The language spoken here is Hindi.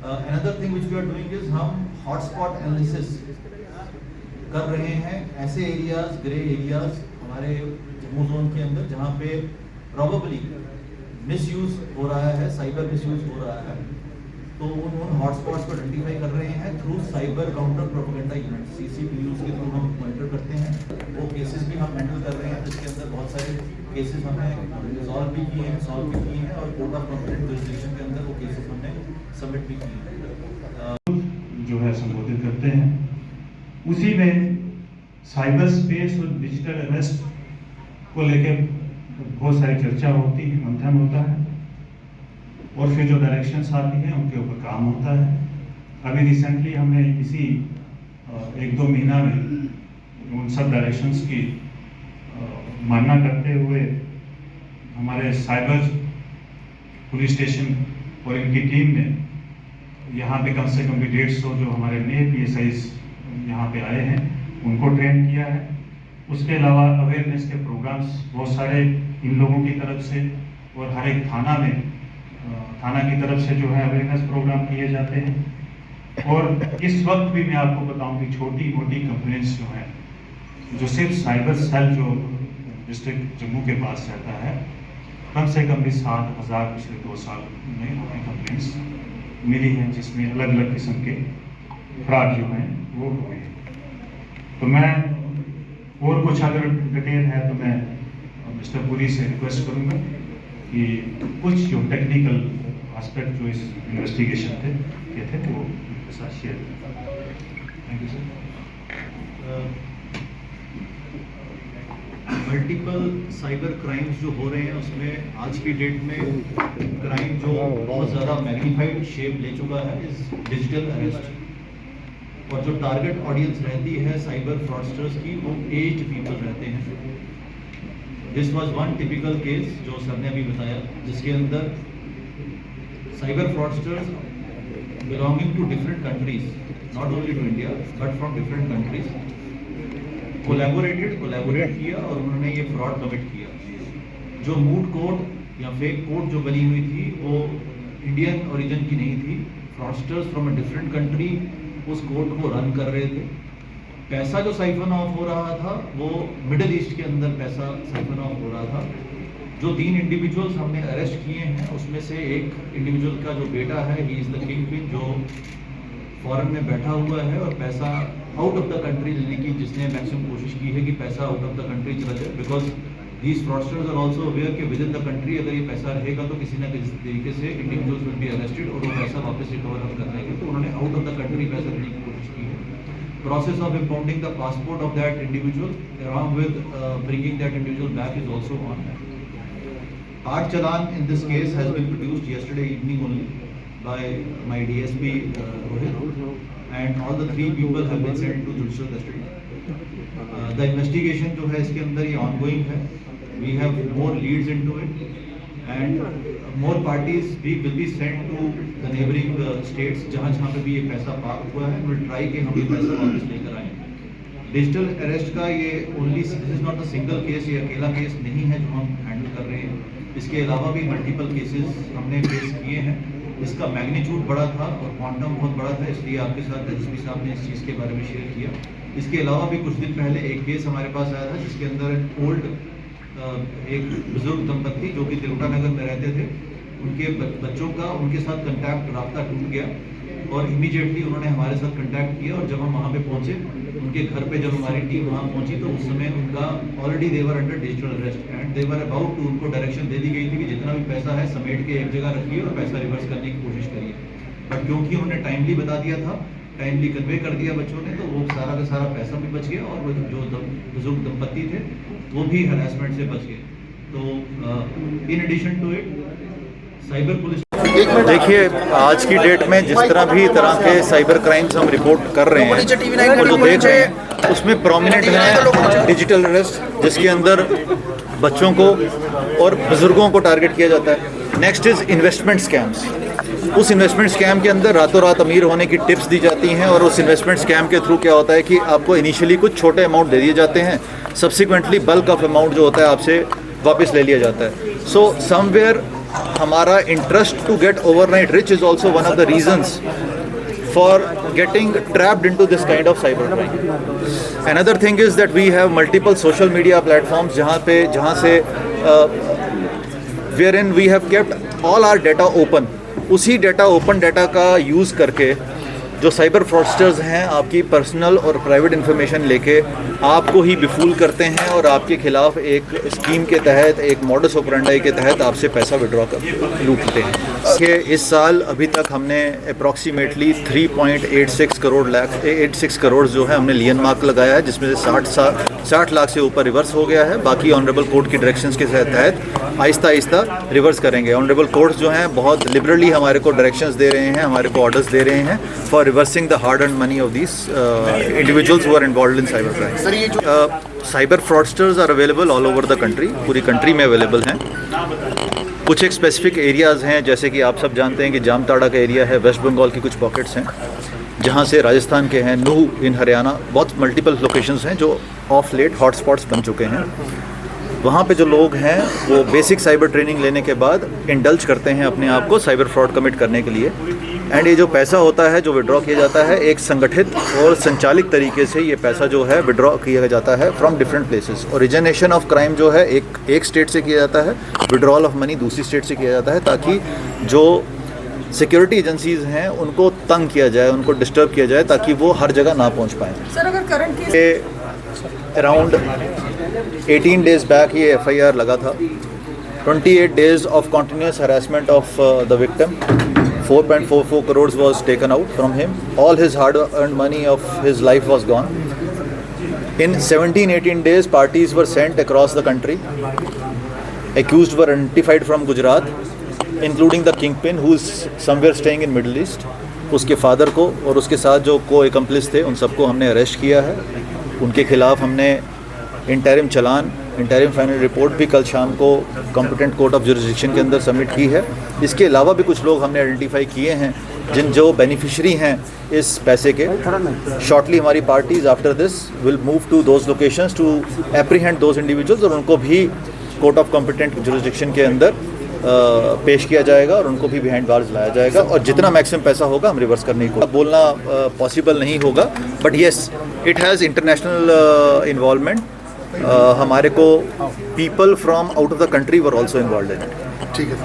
Another thing which we are doing is हम hotspot analysis कर रहे हैं ऐसे एरियाज, ग्रे एरियाज हमारे जम्मू जोन के अंदर जहाँ पे प्रॉबेबली मिसयूज हो रहा है, साइबर मिसयूज हो रहा है, तो उन हॉटस्पॉट्स को आइडेंटिफाई कर रहे हैं through cyber counter propaganda unit CCPUs के थ्रू हम मॉनिटर करते हैं। वो केसेस भी हम हैंडल कर रहे हैं, जिसके अंदर बहुत सारे केसेस हमने सॉल्व भी किए हैं और कोर्ट ऑफ कॉम्पिटेंट जुरिसडिक्शन के अंदर वो केसेस हमने सबमिट भी किए हैं। जो है संबोधित करते हैं, उसी में साइबर स्पेस और डिजिटल अरेस्ट को लेकर बहुत सारी चर्चा होती है, मंथन होता है और फिर जो डायरेक्शंस आती हैं उनके ऊपर काम होता है। अभी रिसेंटली हमने इसी 1-2 महीना में उन सब डायरेक्शंस की मानना करते हुए हमारे साइबर पुलिस स्टेशन और इनकी टीम ने यहाँ पे कम से कम भी 150 जो हमारे नए PSIs यहाँ पे आए हैं उनको ट्रेन किया है। उसके अलावा अवेयरनेस के प्रोग्राम्स बहुत सारे इन लोगों की तरफ से और हर एक थाना की तरफ से जो है अवेयरनेस प्रोग्राम किए जाते हैं। और इस वक्त भी मैं आपको बताऊं कि छोटी मोटी कंप्लेंट्स जो हैं, जो सिर्फ साइबर सेल जो डिस्ट्रिक्ट जम्मू के पास रहता है, कम से कम भी 7,000 पिछले 2 साल में हमें कंप्लेंट्स मिली हैं, जिसमें अलग अलग किस्म के फ्रॉड जो हैं वो हुए हैं। तो मैं और कुछ अगर डिटेल है तो मैं मिस्टर पुरी से रिक्वेस्ट करूंगा कि कुछ जो टेक्निकल एस्पेक्ट जो इस इन्वेस्टिगेशन के थे वो उनके साथ शेयर करें। Thank you sir. Multiple cyber crimes जो हो रहे हैं उसमें आज की डेट में क्राइम जो बहुत ज़्यादा मैग्नीफाइड शेप ले चुका है इस डिजिटल अरेस्ट, और जो टारगेट ऑडियंस रहती है साइबर फ्रॉडस्टर्स की वो एज्ड पीपल रहते हैं। This was one typical case जो सर ने अभी बताया, जिसके अंदर cyber fraudsters belonging to different countries, not only to India but from different countries, collaborate किया और उन्होंने ये फ्रॉड कमिट किया। जो मूड कोड या फेक कोड जो बनी हुई थी वो इंडियन ओरिजिन की नहीं थी। Fraudsters from a different country उस कोड को रन कर रहे थे। पैसा जो साइफन ऑफ हो रहा था वो मिडिल ईस्ट के अंदर पैसा साइफन ऑफ हो रहा था। जो 3 इंडिविजुअल्स हमने अरेस्ट किए हैं उसमें से एक इंडिविजुअल का जो बेटा है, he is the king pin, जो फॉरेन में बैठा हुआ है और पैसा आउट ऑफ द कंट्री लेने की जिसने मैक्सिमम कोशिश की है कि पैसा आउट ऑफ द कंट्री चला जाए, because these fraudsters are also aware कि विद इन द कंट्री अगर ये पैसा रहेगा तो किसी ना किसी तरीके से इंडिविजुअल्स विल बी अरेस्टेड और वो पैसा वापस रिकवर हम कर लेंगे। तो उन्होंने आउट ऑफ द कंट्री पैसा लेने की कोशिश की है। Process of impounding the passport of that individual along with bringing that individual back is also on. Art challan in this case has been produced yesterday evening only by my DSP Rohit, and all the 3 people have been sent to judicial custody. The investigation जो है इसके अंदर ये ongoing है. We have more leads into it, and more parties will be sent to the neighboring states जहाँ पे भी ये पैसा पार्क हुआ है. We'll try कि हम ये पैसा वापस लेकर आएं. डिजिटल अरेस्ट का ये only, this is not a single case, ये अकेला केस नहीं है जो हम हैंडल कर रहे हैं। इसके अलावा भी मल्टीपल केसेस हमने फेस किए हैं। इसका मैग्नीट्यूड बड़ा था और क्वांटम बहुत बड़ा था, इसलिए आपके साथ एसपी साहब ने इस चीज़ के बारे में शेयर किया। इसके अलावा भी कुछ दिन पहले एक केस हमारे पास आया था जिसके अंदर ओल्ड एक बुजुर्ग दंपत्ति जो कि तिरुटा नगर में रहते थे, उनके बच्चों का उनके साथ कंटैक्ट रास्ता टूट गया और इमीडिएटली उन्होंने हमारे साथ कंटैक्ट किया, और जब हम वहाँ पे पहुँचे उनके घर पे, जब हमारी टीम वहाँ पहुँची तो उस समय उनका already they were under digital arrest and they were about to, उनको डायरेक्शन दे दी गई थी कि जितना भी पैसा है समेट के एक जगह रखिए और पैसा रिवर्स करने की कोशिश करिए। बट क्योंकि उन्होंने टाइमली बता दिया था, टाइमली कन्वे कर दिया बच्चों ने, तो वो सारा का सारा पैसा भी बच गया और वो जो बुजुर्ग दंपत्ति थे वो भी हरासमेंट से बच गए। तो in addition to it cyber police, देखिए आज की डेट में जिस तरह भी तरह के साइबर क्राइम्स हम रिपोर्ट कर रहे हैं और जो देख रहे हैं उसमें प्रोमिनेंट है डिजिटल अरेस्ट, जिसके अंदर बच्चों को और बुजुर्गों को टारगेट किया जाता है। Next is investment scams. उस इन्वेस्टमेंट स्कैम के अंदर रातों रात अमीर होने की टिप्स दी जाती हैं और उस इन्वेस्टमेंट स्कैम के थ्रू क्या होता है कि आपको इनिशियली कुछ छोटे अमाउंट दे दिए जाते हैं, सब्सिक्वेंटली बल्क ऑफ अमाउंट जो होता है आपसे वापस ले लिया जाता है। सो समवेयर हमारा interest to get overnight rich is also one of the reasons for getting trapped into this kind of cybercrime. Another thing is that we have multiple social media platforms जहाँ से wherein we have kept all our data open. उसी ओपन डाटा का यूज़ करके जो साइबर फ्रॉडस्टर्स हैं आपकी पर्सनल और प्राइवेट इन्फॉर्मेशन लेके आपको ही बेफूल करते हैं और आपके खिलाफ एक स्कीम के तहत, एक मॉडस ऑपरेंडी के तहत आपसे पैसा विड्रॉ कर लूटते हैं। कि इस साल अभी तक हमने अप्रॉक्सीमेटली 3.86 करोड़ जो है हमने लियन मार्क लगाया है, जिसमें से 60 लाख से ऊपर रिवर्स हो गया है। बाकी ऑनरेबल कोर्ट की डायरेक्शंस के तहत आहिस्ता आहिस्ता रिवर्स करेंगे। ऑनरेबल कोर्ट जो हैं बहुत लिबरली हमारे को डायरेक्शंस दे रहे हैं, हमारे को ऑर्डर्स दे रहे हैं for reversing the hard earned money of these individuals who are involved in cyber crime. Cyber fraudsters are available all over the country, पूरी कंट्री में अवेलेबल हैं। कुछ एक स्पेसिफिक एरियाज़ हैं, जैसे कि आप सब जानते हैं कि जामताड़ा का एरिया है, वेस्ट बंगाल की कुछ पॉकेट्स हैं, जहाँ से राजस्थान के हैं, नूह इन हरियाणा, बहुत मल्टीपल लोकेशंस हैं जो ऑफ लेट हॉटस्पॉट्स बन चुके हैं। वहाँ पे जो लोग हैं वो बेसिक साइबर ट्रेनिंग लेने के बाद इंडल्ज करते हैं अपने आप को साइबर फ्रॉड कमिट करने के लिए। एंड ये जो पैसा होता है जो विड्रॉ किया जाता है, एक संगठित और संचालित तरीके से ये पैसा जो है विड्रॉ किया जाता है from different places. Origination of crime जो है एक स्टेट से किया जाता है, विड्रॉल ऑफ मनी दूसरी स्टेट से किया जाता है, ताकि जो सिक्योरिटी एजेंसीज हैं उनको तंग किया जाए, उनको डिस्टर्ब किया जाए, ताकि वो हर जगह ना पहुंच पाएँ। सर, अगर करंट अराउंड 18 डेज बैक ये FIR लगा था। 28 days of continuous harassment of the victim. 4.44 crores was taken out from him. All his hard-earned money of his life was gone. In 17-18 days, parties were sent across the country. Accused were identified from Gujarat, including the kingpin, who is somewhere staying in Middle East. उसके फादर को और उसके साथ जो को एक्म्प्लिस थे उन सबको हमने अरेस्ट किया है। उनके खिलाफ हमने इंटरिम चलान, इंटरिम फाइनल रिपोर्ट भी कल शाम को कॉम्पिटेंट कोर्ट ऑफ जुरिस्डिक्शन के अंदर सबमिट की है। इसके अलावा भी कुछ लोग हमने आइडेंटिफाई किए हैं जो बेनिफिशरी हैं इस पैसे के। शॉर्टली हमारी parties after this will move to those locations to apprehend those individuals, और उनको भी कोर्ट ऑफ कॉम्पिटेंट जुरिस्डिक्शन के अंदर पेश किया जाएगा और उनको भी बिहाइंड बार्स लाया जाएगा। और जितना मैक्सिमम पैसा होगा हम रिवर्स करने को बोलना पॉसिबल नहीं होगा, but yes it has international involvement. हमारे को people from out of the country were also involve in it. ठीक है।